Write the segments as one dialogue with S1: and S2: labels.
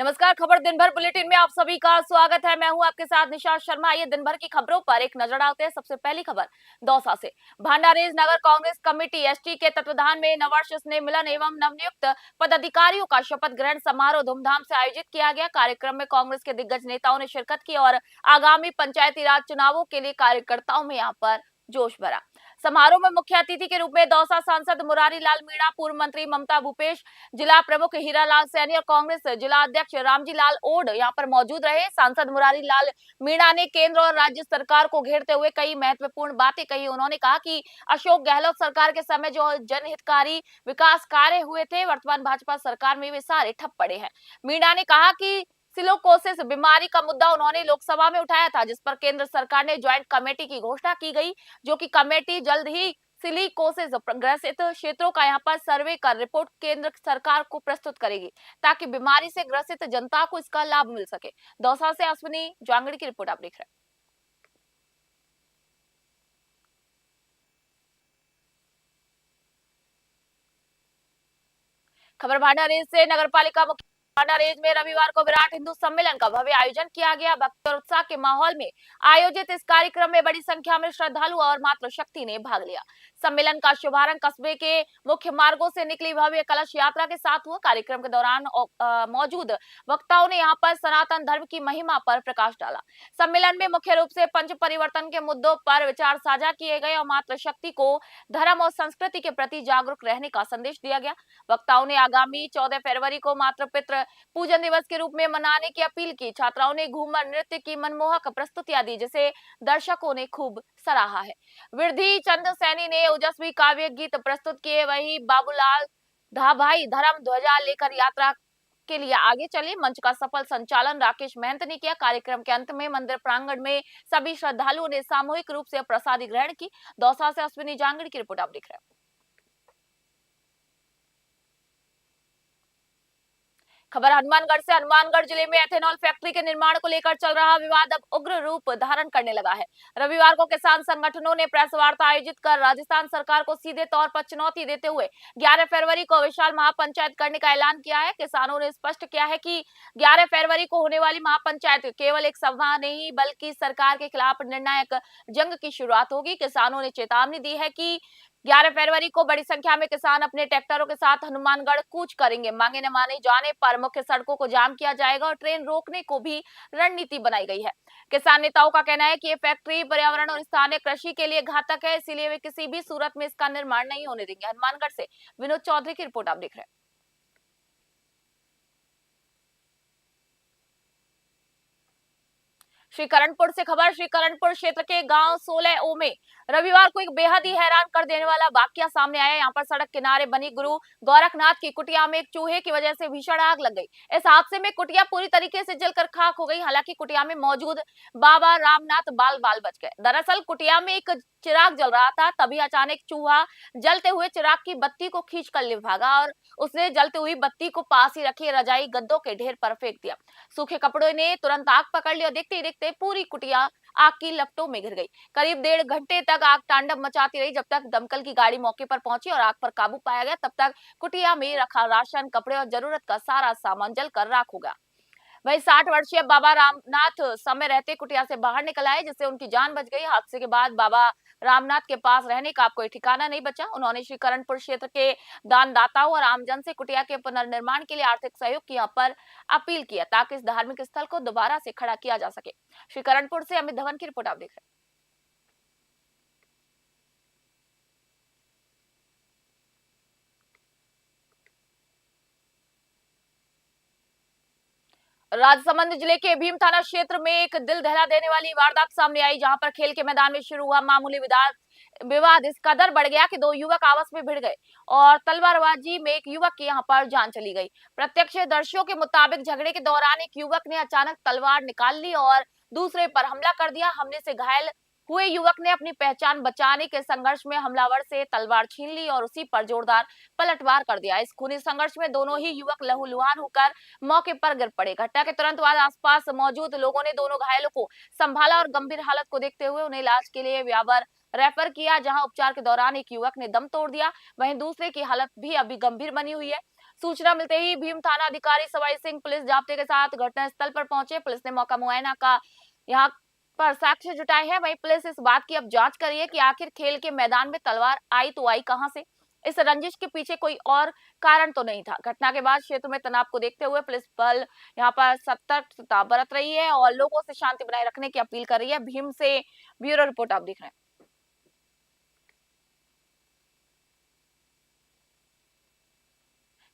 S1: नमस्कार। खबर दिन भर बुलेटिन में आप सभी का स्वागत है। मैं हूं आपके साथ निशा शर्मा। ये दिन भर की खबरों पर एक नजर डालते हैं। सबसे पहली खबर दौसा से। भांडारेज नगर कांग्रेस कमेटी एसटी के तत्वाधान में नववर्ष स्नेह मिलन एवं नवनियुक्त पदाधिकारियों का शपथ ग्रहण समारोह धूमधाम से आयोजित किया गया। कार्यक्रम में कांग्रेस के दिग्गज नेताओं ने शिरकत की और आगामी पंचायती राज चुनावों के लिए कार्यकर्ताओं में यहाँ पर जोश भरा। समारोह में मुख्य अतिथि के रूप में दौसा सांसद मुरारी लाल मीणा, पूर्व मंत्री ममता भूपेश, जिला प्रमुख हीरालाल सैनी और कांग्रेस जिला अध्यक्ष रामजी लाल ओड यहाँ पर मौजूद रहे। सांसद मुरारी लाल मीणा ने केंद्र और राज्य सरकार को घेरते हुए कई महत्वपूर्ण बातें कही। उन्होंने कहा कि अशोक गहलोत सरकार के समय जो जनहितकारी विकास कार्य हुए थे, वर्तमान भाजपा सरकार में वे सारे ठप पड़े हैं। मीणा ने कहा कि सिलोकोसिस बीमारी का मुद्दा उन्होंने लोकसभा में उठाया था, जिस पर केंद्र सरकार ने ज्वाइंट कमेटी की घोषणा की गई, जो कि कमेटी जल्द ही सिलिकोसिस ग्रसित क्षेत्रों का यहाँ पर सर्वे कर रिपोर्ट केंद्र सरकार को प्रस्तुत करेगी, ताकि बीमारी से ग्रसित जनता को इसका लाभ मिल सके। दौसा से अश्विनी जांगड़ी की रिपोर्ट आप देख रहे हैं। खबर भांडारेज से। नगर पालिका मुख्य भांडारेज में रविवार को विराट हिंदू सम्मेलन का भव्य आयोजन किया गया। भक्ति और उत्साह के माहौल में आयोजित इस कार्यक्रम में बड़ी संख्या में श्रद्धालु और मातृशक्ति ने भाग लिया। सम्मेलन का शुभारंभ कस्बे के मुख्य मार्गों से निकली भव्य कलश यात्रा के साथ हुआ। कार्यक्रम के दौरान मौजूद वक्ताओं ने यहाँ पर सनातन धर्म की महिमा पर प्रकाश डाला। सम्मेलन में मुख्य रूप से पंच परिवर्तन के मुद्दों पर विचार साझा किए गए और मातृशक्ति को धर्म और संस्कृति के प्रति जागरूक रहने का संदेश दिया गया। वक्ताओं ने आगामी 14 फरवरी को मातृपितृ पूजन दिवस के रूप में मनाने की अपील की। छात्राओं ने घूमर नृत्य की मनमोहक प्रस्तुतियां दी, जिसे दर्शकों ने खूब सराहा है। वृद्धि चंद सैनी ने ओजस्वी काव्य गीत प्रस्तुत किए। वहीं बाबूलाल धाभाई धर्म ध्वजा लेकर यात्रा के लिए आगे चले। मंच का सफल संचालन राकेश महंत ने किया। कार्यक्रम के अंत में मंदिर प्रांगण में सभी श्रद्धालुओं ने सामूहिक रूप से प्रसादी ग्रहण की। दौसा से अश्विनी जांगड़ी की रिपोर्ट आप देख रहे हैं। खबर हनुमानगढ़ से। हनुमानगढ़ जिले में एथेनॉल फैक्ट्री के निर्माण को लेकर चल रहा विवाद अब उग्र रूप धारण करने लगा है। रविवार को किसान संगठनों ने प्रेस वार्ता आयोजित कर राजस्थान सरकार को सीधे तौर पर चुनौती देते हुए 11 फरवरी को विशाल महापंचायत करने का ऐलान किया है। किसानों ने स्पष्ट किया है कि 11 फरवरी को होने वाली महापंचायत केवल एक सभा नहीं, बल्कि सरकार के खिलाफ निर्णायक जंग की शुरुआत होगी। किसानों ने चेतावनी दी है कि 11 फरवरी को बड़ी संख्या में किसान अपने ट्रैक्टरों के साथ हनुमानगढ़ कूच करेंगे। मांगे न माने जाने पर मुख्य सड़कों को जाम किया जाएगा और ट्रेन रोकने को भी रणनीति बनाई गई है। किसान नेताओं का कहना है कि ये फैक्ट्री पर्यावरण और स्थानीय कृषि के लिए घातक है, इसीलिए वे किसी भी सूरत में इसका निर्माण नहीं होने देंगे। हनुमानगढ़ से विनोद चौधरी की रिपोर्ट आप देख रहे हैं। श्रीकरणपुर से खबर। श्रीकरणपुर क्षेत्र के गांव 16 ओ में रविवार को एक बेहद ही हैरान कर देने वाला वाकया सामने आया। यहाँ पर सड़क किनारे बनी गुरु गोरखनाथ की कुटिया में एक चूहे की वजह से भीषण आग लग गई। इस हादसे में कुटिया पूरी तरीके से जलकर खाक हो गई। हालांकि कुटिया में मौजूद बाबा रामनाथ बाल बाल बच गए। दरअसल कुटिया में एक चिराग जल रहा था, तभी अचानक चूहा जलते हुए चिराग की बत्ती को खींच कर ले भागा और उसने जलती हुई बत्ती को पास ही रखे रजाई गद्दों के ढेर पर फेंक दिया। सूखे कपड़ों ने तुरंत आग पकड़ ली और देखते ही देखते पूरी कुटिया आग की लपटों में घिर गई। करीब 1.5 घंटे तक आग तांडव मचाती रही। जब तक दमकल की गाड़ी मौके पर पहुंची और आग पर काबू पाया गया, तब तक कुटिया में रखा राशन, कपड़े और जरूरत का सारा सामान जलकर राख हो गया। वही 60 वर्षीय बाबा रामनाथ समय रहते कुटिया से बाहर निकल आए, जिससे उनकी जान बच गई। हादसे के बाद बाबा रामनाथ के पास रहने का कोई ठिकाना नहीं बचा। उन्होंने श्रीकरणपुर क्षेत्र के दानदाताओं और आमजन से कुटिया के पुनर्निर्माण के लिए आर्थिक सहयोग की यहाँ पर अपील किया, ताकि इस धार्मिक स्थल को दोबारा से खड़ा किया जा सके। श्रीकरणपुर से अमित धवन की रिपोर्ट आप देख रहे हैं। राजसमंद जिले के भीम थाना क्षेत्र में एक दिल दहला देने वाली वारदात सामने आई, जहां पर खेल के मैदान में शुरू हुआ मामूली विवाद इस कदर बढ़ गया कि दो युवक आपस में भिड़ गए और तलवारबाजी में एक युवक की यहां पर जान चली गई। प्रत्यक्षदर्शियों के मुताबिक झगड़े के दौरान एक युवक ने अचानक तलवार निकाल ली और दूसरे पर हमला कर दिया। हमले से घायल हुए युवक ने अपनी पहचान बचाने के संघर्ष में हमलावर से तलवार छीन ली और उसी पर जोरदार पलटवार कर दिया। इस खूनी संघर्ष में दोनों ही युवक लहूलुहान होकर मौके पर गिर पड़े। घटना के तुरंत बाद आसपास मौजूद लोगों ने दोनों घायलों को संभाला और गंभीर हालत को देखते हुए उन्हें इलाज के लिए व्यावर रेफर किया, जहां उपचार के दौरान एक युवक ने दम तोड़ दिया। वहीं दूसरे की हालत भी अभी गंभीर बनी हुई है। सूचना मिलते ही भीम थाना अधिकारी सवाई सिंह पुलिस जाब्ते के साथ घटनास्थल पर पहुंचे। पुलिस ने मौका मुआयना का यहाँ पर साक्ष्य जुटाए हैं। वहीं पुलिस इस बात की अब जांच कर रही है कि आखिर खेल के मैदान में तलवार आई तो आई कहां से। इस रंजिश के पीछे कोई और कारण तो नहीं था। घटना के बाद क्षेत्र में तनाव को देखते हुए पुलिस बल यहाँ पर सतर्कता बरत रही है और लोगों से शांति बनाए रखने की अपील कर रही है। भीम से ब्यूरो रिपोर्ट आप देख रहे हैं।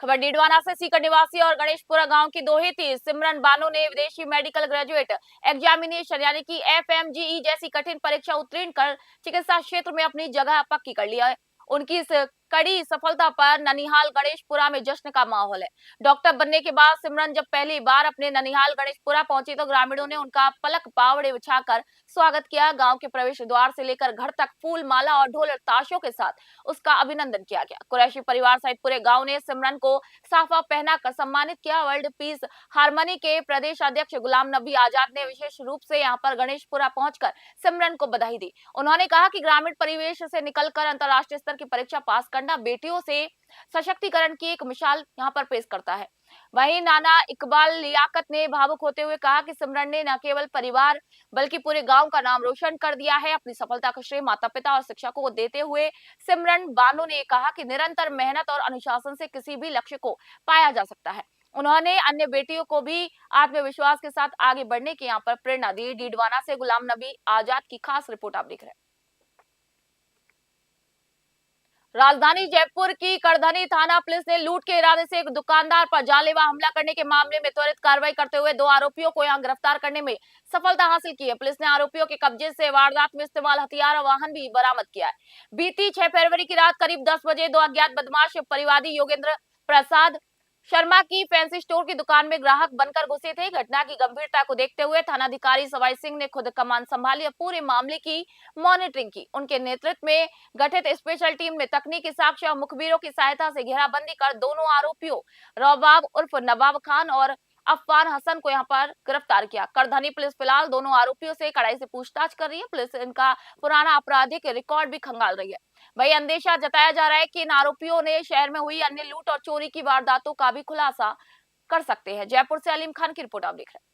S1: खबर डीडवाना से सीकर निवासी और गणेशपुरा गांव की दोहिती सिमरन बानो ने विदेशी मेडिकल ग्रेजुएट एग्जामिनेशन यानी कि FMGE जैसी कठिन परीक्षा उत्तीर्ण कर चिकित्सा क्षेत्र में अपनी जगह पक्की कर लिया है। उनकी इस कड़ी सफलता पर ननिहाल गणेशपुरा में जश्न का माहौल है। डॉक्टर बनने के बाद सिमरन जब पहली बार अपने ननिहाल गणेशपुरा पहुंची तो ग्रामीणों ने उनका पलक पावड़े बिछाकर स्वागत किया। गांव के प्रवेश द्वार से लेकर घर तक फूल माला और ढोल ताशों के साथ उसका अभिनंदन किया गया। कुरैशी परिवार सहित पूरे गांव ने सिमरन को साफा पहनाकर सम्मानित किया। वर्ल्ड पीस हारमोनी के प्रदेश अध्यक्ष गुलाम नबी आजाद ने विशेष रूप से यहां पर गणेशपुरा पहुंचकर सिमरन को बधाई दी। उन्होंने कहा कि ग्रामीण परिवेश से निकलकर अंतर्राष्ट्रीय स्तर की परीक्षा पास करना बेटियों से सशक्तिकरण की एक मिसाल यहां पर पेश करता है। वहीं नाना इकबाल लियाकत ने भावुक होते हुए कहा कि सिमरन ने न केवल परिवार बल्कि पूरे गांव का नाम रोशन कर दिया है। अपनी सफलता का श्रेय माता पिता और शिक्षकों को देते हुए सिमरन बानो ने कहा कि निरंतर मेहनत और अनुशासन से किसी भी लक्ष्य को पाया जा सकता है। उन्होंने अन्य बेटियों को भी आत्मविश्वास के साथ आगे बढ़ने की यहाँ पर प्रेरणा दी। डीडवाना से गुलाम नबी आजाद की खास रिपोर्ट आप देख रहे हैं। राजधानी जयपुर की करधनी थाना पुलिस ने लूट के इरादे से एक दुकानदार पर जानलेवा हमला करने के मामले में त्वरित कार्रवाई करते हुए 2 आरोपियों को यहां गिरफ्तार करने में सफलता हासिल की है। पुलिस ने आरोपियों के कब्जे से वारदात में इस्तेमाल हथियार और वाहन भी बरामद किया है। बीती 6 फरवरी की रात करीब 10 बजे 2 अज्ञात बदमाश परिवादी योगेंद्र प्रसाद शर्मा की फैंसी स्टोर की दुकान में ग्राहक बनकर घुसे थे। घटना की गंभीरता को देखते हुए थानाधिकारी सवाई सिंह ने खुद कमान संभाली और पूरे मामले की मॉनिटरिंग की। उनके नेतृत्व में गठित स्पेशल टीम ने तकनीकी साक्ष्य और मुखबिरों की सहायता से घेराबंदी कर दोनों आरोपियों रबाब उर्फ नवाब खान और अफवान हसन को यहां पर गिरफ्तार किया। करधनी पुलिस फिलहाल दोनों आरोपियों से कड़ाई से पूछताछ कर रही है। पुलिस इनका पुराना आपराधिक रिकॉर्ड भी खंगाल रही है। वही अंदेशा जताया जा रहा है कि इन आरोपियों ने शहर में हुई अन्य लूट और चोरी की वारदातों का भी खुलासा कर सकते हैं। जयपुर से अलीम खान की रिपोर्ट आप देख रहे हैं।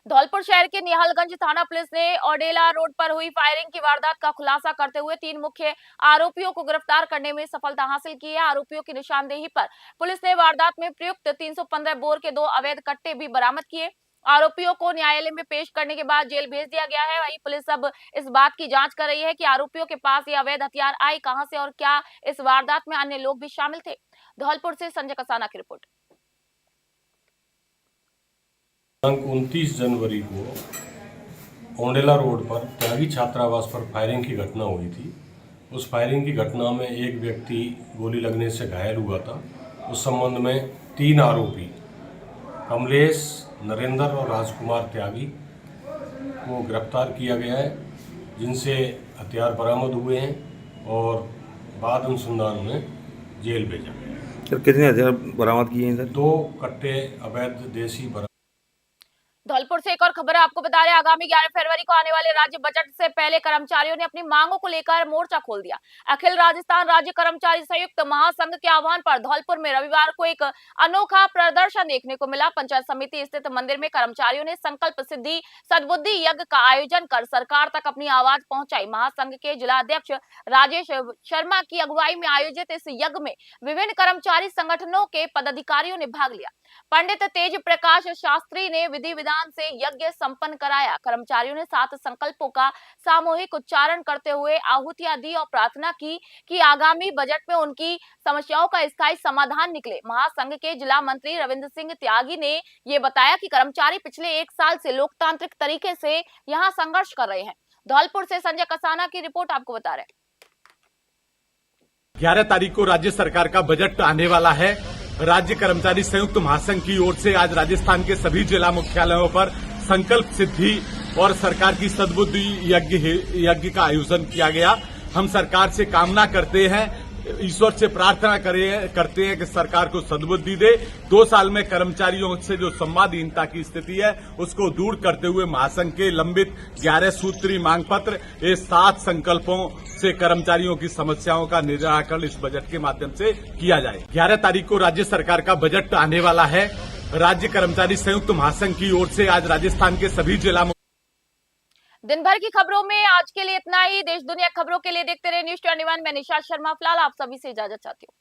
S1: धौलपुर शहर के निहालगंज थाना पुलिस ने ओडेला रोड पर हुई फायरिंग की वारदात का खुलासा करते हुए 3 मुख्य आरोपियों को गिरफ्तार करने में सफलता हासिल की है। आरोपियों की निशानदेही पर पुलिस ने वारदात में प्रयुक्त 315 बोर के 2 अवैध कट्टे भी बरामद किए। आरोपियों को न्यायालय में पेश करने के बाद जेल भेज दिया गया है। वहीं पुलिस अब इस बात की जांच कर रही है कि आरोपियों के पास ये अवैध हथियार आए कहां से और क्या इस वारदात में अन्य लोग भी शामिल थे। धौलपुर से संजय कसाना की रिपोर्ट।
S2: 29 जनवरी को ओंडेला रोड पर त्यागी छात्रावास पर फायरिंग की घटना हुई थी। उस फायरिंग की घटना में एक व्यक्ति गोली लगने से घायल हुआ था। उस संबंध में 3 आरोपी कमलेश, नरेंद्र और राजकुमार त्यागी को गिरफ्तार किया गया है, जिनसे हथियार बरामद हुए हैं और बाद अनुसंधान में जेल भेजा गया।
S3: सर कितने हथियार बरामद किए हैं सर?
S2: 2 कट्टे अवैध देसी बरामद।
S1: धौलपुर से एक और खबर आपको बता रहे हैं, आगामी 11 फरवरी को आने वाले राज्य बजट से पहले कर्मचारियों ने अपनी मांगों को लेकर मोर्चा खोल दिया। अखिल राजस्थान राज्य कर्मचारी संयुक्त महासंघ के आह्वान पर धौलपुर में रविवार को एक अनोखा प्रदर्शन देखने को मिला। पंचायत समिति स्थित मंदिर में कर्मचारियों ने संकल्प सिद्धि सद्बुद्धि यज्ञ का आयोजन कर सरकार तक अपनी आवाज पहुंचाई। महासंघ के जिला अध्यक्ष राजेश शर्मा की अगुवाई में आयोजित इस यज्ञ में विभिन्न कर्मचारी संगठनों के पदाधिकारियों ने भाग लिया। पंडित तेज प्रकाश शास्त्री ने विधि विधान से यज्ञ संपन्न कराया। कर्मचारियों ने 7 संकल्पों का सामूहिक उच्चारण करते हुए आहुतियां दी और प्रार्थना की कि आगामी बजट में उनकी समस्याओं का स्थायी समाधान निकले। महासंघ के जिला मंत्री रविंद्र सिंह त्यागी ने ये बताया कि कर्मचारी पिछले 1 साल से लोकतांत्रिक तरीके से यहाँ संघर्ष कर रहे हैं। धौलपुर से संजय कसाना की रिपोर्ट आपको बता रहे हैं।
S4: 11 तारीख को राज्य सरकार का बजट आने वाला है। राज्य कर्मचारी संयुक्त महासंघ की ओर से आज राजस्थान के सभी जिला मुख्यालयों पर संकल्प सिद्धि और सरकार की सद्बुद्धि यज्ञ का आयोजन किया गया। हम सरकार से कामना करते हैं ईश्वर से प्रार्थना करते हैं कि सरकार को सद्बुद्धि दे। 2 साल में कर्मचारियों से जो संवादहीनता की स्थिति है उसको दूर करते हुए महासंघ के लंबित 11 सूत्री मांग पत्र, ये 7 संकल्पों से कर्मचारियों की समस्याओं का निराकरण इस बजट के माध्यम से किया जाए। 11 तारीख को राज्य सरकार का बजट आने वाला है। राज्य कर्मचारी संयुक्त महासंघ की ओर से आज राजस्थान के सभी जिला
S1: दिन भर की खबरों में आज के लिए इतना ही। देश दुनिया खबरों के लिए देखते रहे न्यूज़ 21। मैं निशा शर्मा फिलहाल आप सभी से इजाजत चाहती हूँ।